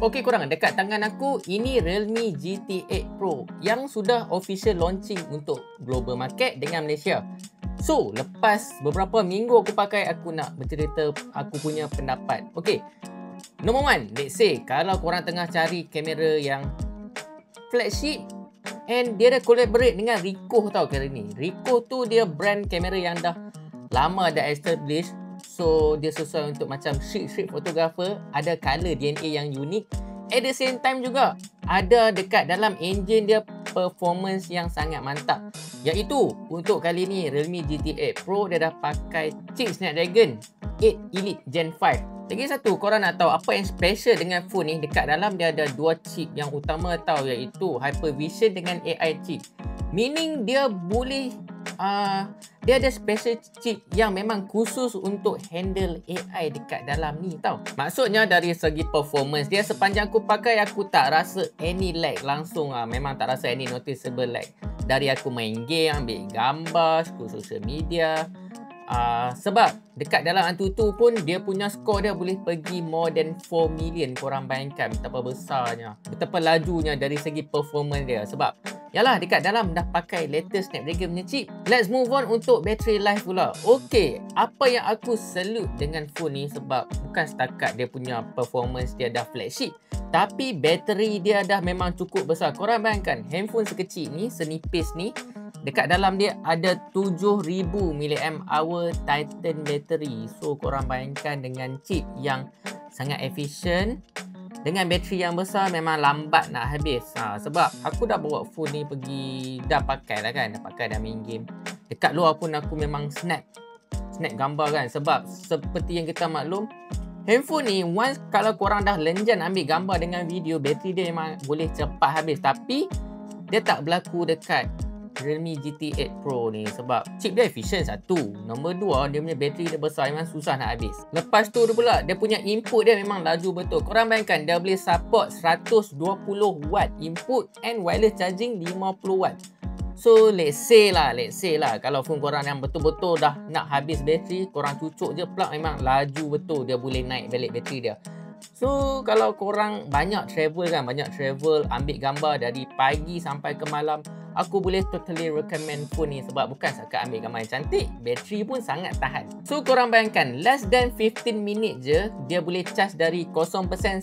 Okey korang, dekat tangan aku ini Realme GT8 Pro yang sudah official launching untuk global market dengan Malaysia. So, lepas beberapa minggu aku pakai, aku nak bercerita aku punya pendapat. Okey, number one, let's say kalau korang tengah cari kamera yang flagship and dia dah collaborate dengan Ricoh tau kali ni. Ricoh tu dia brand kamera yang dah lama dah established. So dia sesuai untuk macam street photographer, ada color DNA yang unik. At the same time juga ada dekat dalam engine dia performance yang sangat mantap. Iaitu untuk kali ni Realme GT8 Pro dia dah pakai chip Snapdragon 8 Elite Gen 5. Lagi satu, korang nak tahu apa yang special dengan phone ni? Dekat dalam dia ada dua chip yang utama tau, iaitu Hypervision dengan AI chip. Meaning dia boleh dia ada special chip yang memang khusus untuk handle AI dekat dalam ni tau. Maksudnya dari segi performance dia, sepanjang aku pakai aku tak rasa any lag langsung memang tak rasa any noticeable lag. Dari aku main game, ambil gambar, scroll social media. Sebab dekat dalam Antutu pun dia punya skor dia boleh pergi more than 4 million. Korang bayangkan betapa besarnya, betapa lajunya dari segi performance dia. Sebab yalah dekat dalam dah pakai latest Snapdragon punya chip. Let's move on untuk battery life pula. Okay, apa yang aku salute dengan phone ni sebab bukan setakat dia punya performance dia dah flagship, tapi bateri dia dah memang cukup besar. Korang bayangkan handphone sekecil ni, senipis ni, dekat dalam dia ada 7000 mAh Titan battery. So korang bayangkan dengan chip yang sangat efisien, dengan bateri yang besar, memang lambat nak habis. Sebab aku dah bawa phone ni pergi, dah pakai lah kan, dah pakai dah main game. Dekat luar pun aku memang snap gambar kan. Sebab seperti yang kita maklum, handphone ni once kalau korang dah lenjan ambil gambar dengan video, bateri dia memang boleh cepat habis. Tapi dia tak berlaku dekat Realme GT8 Pro ni sebab chip dia efisien satu. Nombor dua, dia punya bateri dia besar, memang susah nak habis. Lepas tu pula dia punya input dia memang laju betul. Korang bayangkan dia boleh support 120 watt input and wireless charging 50 watt. So let's say lah kalau phone korang yang betul-betul dah nak habis bateri, korang cucuk je plug, memang laju betul, dia boleh naik balik bateri dia. So kalau korang banyak travel, ambil gambar dari pagi sampai ke malam, aku boleh totally recommend phone ni sebab bukan setakat ambil gambar yang cantik, bateri pun sangat tahan. So korang bayangkan less than 15 minit je dia boleh charge dari 0%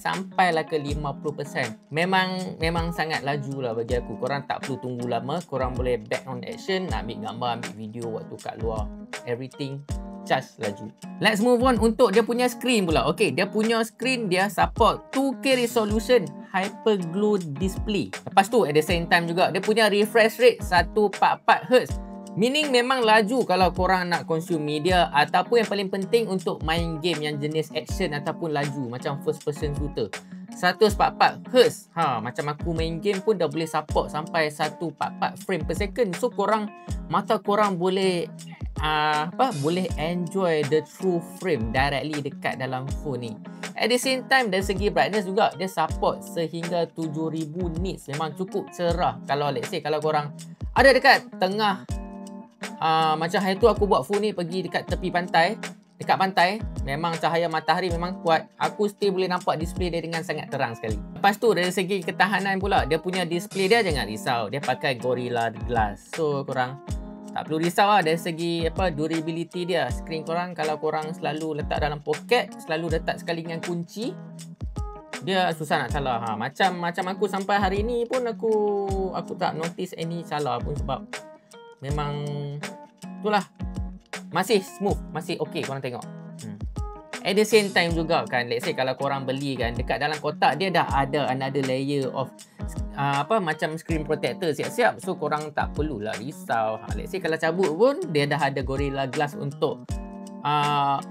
sampai lah ke 50%. Memang sangat laju lah bagi aku. Korang tak perlu tunggu lama, korang boleh back on action, nak ambil gambar, ambil video waktu kat luar, everything charge laju. Let's move on untuk dia punya screen pula. Okay, dia punya screen dia support 2K resolution hyper glow display. Lepas tu at the same time juga dia punya refresh rate 144Hz. Meaning memang laju kalau korang nak consume media ataupun yang paling penting untuk main game yang jenis action ataupun laju macam first person shooter. 144Hz. Macam aku main game pun dah boleh support sampai 144 frame per second. So mata korang boleh boleh enjoy the true frame directly dekat dalam phone ni. At the same time dari segi brightness juga dia support sehingga 7000 nits. Memang cukup cerah. Kalau let's say kalau korang ada dekat tengah macam hari tu aku buat phone ni pergi dekat tepi pantai, dekat pantai, memang cahaya matahari memang kuat, aku still boleh nampak display dia dengan sangat terang sekali. Lepas tu dari segi ketahanan pula, dia punya display dia jangan risau, dia pakai Gorilla Glass. So korang tak perlu risau lah dari segi durability dia. Skrin korang kalau korang selalu letak dalam poket, selalu letak sekali dengan kunci, dia susah nak salah. Macam aku sampai hari ni pun aku tak notice any salah pun sebab memang itulah, masih smooth, masih okey korang tengok. At the same time juga kan, let's say kalau korang beli kan, dekat dalam kotak dia dah ada another layer of macam screen protector siap-siap. So korang tak perlulah risau. Let's say kalau cabut pun dia dah ada Gorilla Glass untuk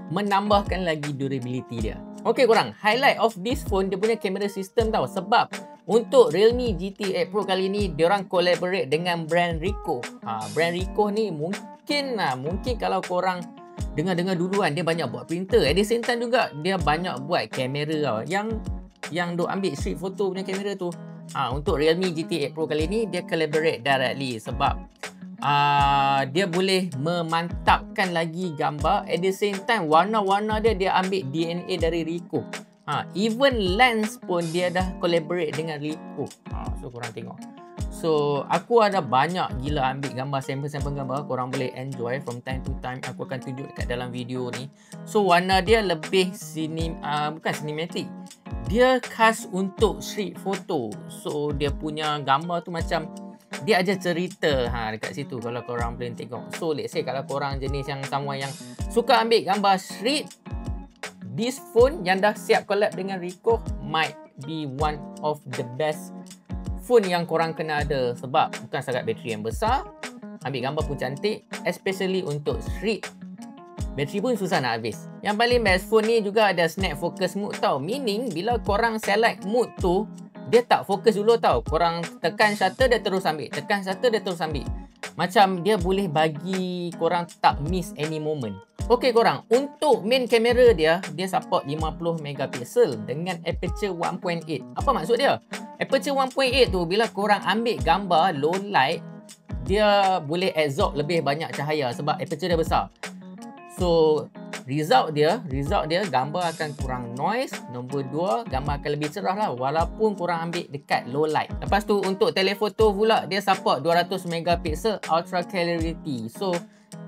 menambahkan lagi durability dia. Okay korang, highlight of this phone dia punya camera system tau. Sebab untuk Realme GT8 Pro kali ni diorang collaborate dengan brand Ricoh. Brand Ricoh ni mungkin kalau korang dengar duluan, dia banyak buat printer. At the same time juga dia banyak buat kamera tau, yang duk ambil street photo punya kamera tu. Untuk Realme GT8 Pro kali ni dia collaborate directly sebab dia boleh memantapkan lagi gambar. At the same time warna-warna dia ambil DNA dari Ricoh. Even lens pun dia dah collaborate dengan Ricoh. So korang tengok. So aku ada banyak gila ambil gambar, sampel-sampel gambar. Korang boleh enjoy from time to time. Aku akan tunjuk dekat dalam video ni. So warna dia lebih bukan cinematic, dia khas untuk street photo. So dia punya gambar tu macam dia ada cerita dekat situ kalau korang boleh tengok. So let's say kalau korang jenis yang someone yang suka ambil gambar street, this phone yang dah siap collab dengan Ricoh might be one of the best phone yang korang kena ada. Sebab bukan setakat bateri yang besar, ambil gambar pun cantik, especially untuk street. Bateri pun susah nak habis. Yang paling best, phone ni juga ada snap focus mode tau. Meaning bila korang select mode tu, dia tak fokus dulu tau. Korang tekan shutter dia terus ambil, tekan shutter dia terus ambil. Macam dia boleh bagi korang tak miss any moment. Okey korang, untuk main kamera dia support 50 megapixel dengan aperture 1.8. Apa maksud dia? Aperture 1.8 tu bila korang ambil gambar low light, dia boleh absorb lebih banyak cahaya sebab aperture dia besar. So result dia gambar akan kurang noise. Nombor 2, gambar akan lebih cerah lah walaupun korang ambil dekat low light. Lepas tu untuk telefoto pula, dia support 200 megapixel ultra clarity. So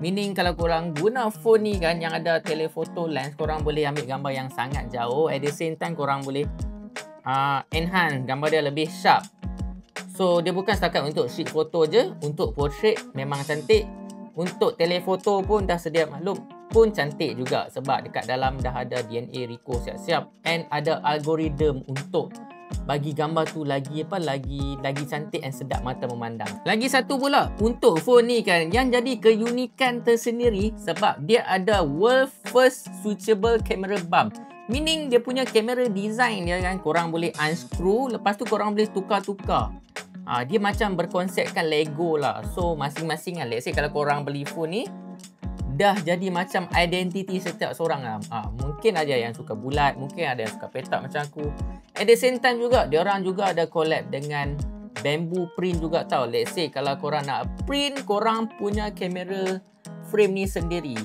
meaning kalau korang guna phone ni kan yang ada telefoto lens, korang boleh ambil gambar yang sangat jauh. At the same time korang boleh enhance gambar dia lebih sharp. So dia bukan setakat untuk street photo je, untuk portrait memang cantik. Untuk telefoto pun dah sedia maklum pun cantik juga sebab dekat dalam dah ada DNA Ricoh siap-siap and ada algoritma untuk bagi gambar tu lagi cantik dan sedap mata memandang. Lagi satu pula untuk phone ni kan yang jadi keunikan tersendiri sebab dia ada world first switchable camera bump. Meaning dia punya kamera design dia kan, korang boleh unscrew, lepas tu korang boleh tukar-tukar. Dia macam berkonsepkan Lego lah. So masing-masing kan, let's say kalau korang beli phone ni, dah jadi macam identiti setiap seorang lah. Mungkin ada yang suka bulat, mungkin ada yang suka petak macam aku. At the same time juga, diorang juga ada collab dengan Bamboo Print juga tau. Let's say kalau korang nak print korang punya kamera frame ni sendiri,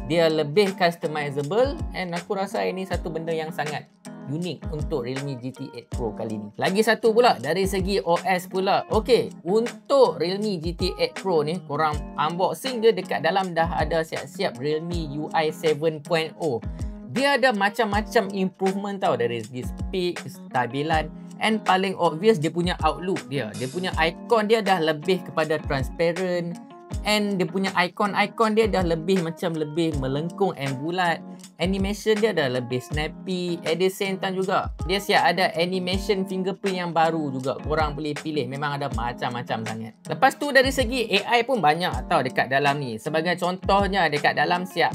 dia lebih customizable and aku rasa ini satu benda yang sangat unik untuk Realme GT8 Pro kali ni. Lagi satu pula dari segi OS pula. Okey, untuk Realme GT8 Pro ni korang unboxing dia, dekat dalam dah ada siap-siap Realme UI 7.0. Dia ada macam-macam improvement tau dari segi speed, kestabilan and paling obvious dia punya outlook dia. Dia punya icon dia dah lebih kepada transparent and dia punya icon dia dah lebih melengkung and bulat. Animation dia dah lebih snappy. At the same time juga dia siap ada animation fingerprint yang baru juga. Korang boleh pilih, memang ada macam-macam sangat. Lepas tu dari segi AI pun banyak tau dekat dalam ni. Sebagai contohnya dekat dalam siap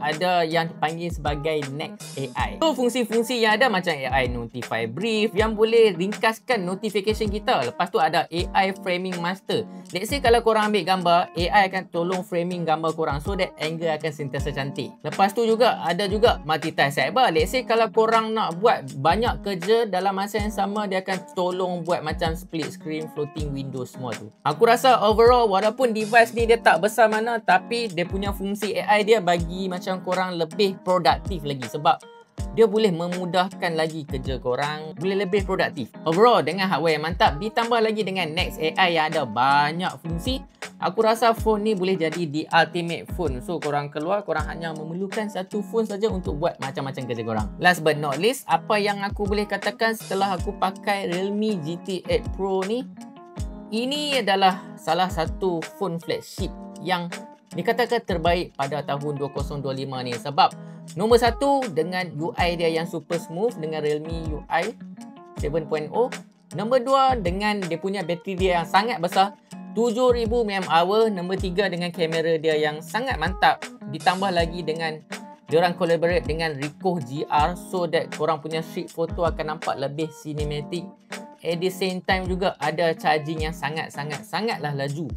ada yang dipanggil sebagai Next AI. So fungsi-fungsi yang ada macam AI Notify Brief yang boleh ringkaskan notification kita. Lepas tu ada AI Framing Master. Let's say kalau korang ambil gambar, AI akan tolong framing gambar korang so that angle akan sentiasa cantik. Lepas tu juga ada juga multitask sidebar. Let's say kalau korang nak buat banyak kerja dalam masa yang sama, dia akan tolong buat macam split screen, floating window semua tu. Aku rasa overall walaupun device ni dia tak besar mana, tapi dia punya fungsi AI dia bagi macam korang lebih produktif lagi sebab dia boleh memudahkan lagi kerja korang, boleh lebih produktif. Overall dengan hardware yang mantap ditambah lagi dengan Next AI yang ada banyak fungsi, aku rasa phone ni boleh jadi the ultimate phone. So korang keluar, korang hanya memerlukan satu phone saja untuk buat macam-macam kerja korang. Last but not least, apa yang aku boleh katakan setelah aku pakai Realme GT8 Pro ni, ini adalah salah satu phone flagship yang dikatakan terbaik pada tahun 2025 ni sebab nombor satu dengan UI dia yang super smooth dengan Realme UI 7.0. Nombor 2 dengan dia punya bateri dia yang sangat besar 7000 mAh. Nombor 3 dengan kamera dia yang sangat mantap. Ditambah lagi dengan diorang collaborate dengan Ricoh GR so that korang punya street photo akan nampak lebih cinematic. At the same time juga ada charging yang sangatlah laju.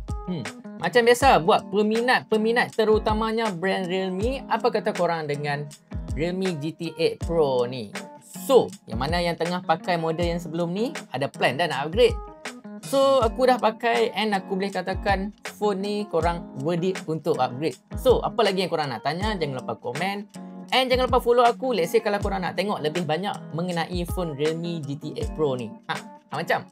Macam biasa buat peminat terutamanya brand Realme, apa kata korang dengan Realme GT8 Pro ni? So, yang mana yang tengah pakai model yang sebelum ni ada plan dah nak upgrade. So, aku dah pakai and aku boleh katakan phone ni korang worth it untuk upgrade. So, apa lagi yang korang nak tanya? Jangan lupa komen. And jangan lupa follow aku. Let's say kalau korang nak tengok lebih banyak mengenai phone Realme GT8 Pro ni. Macam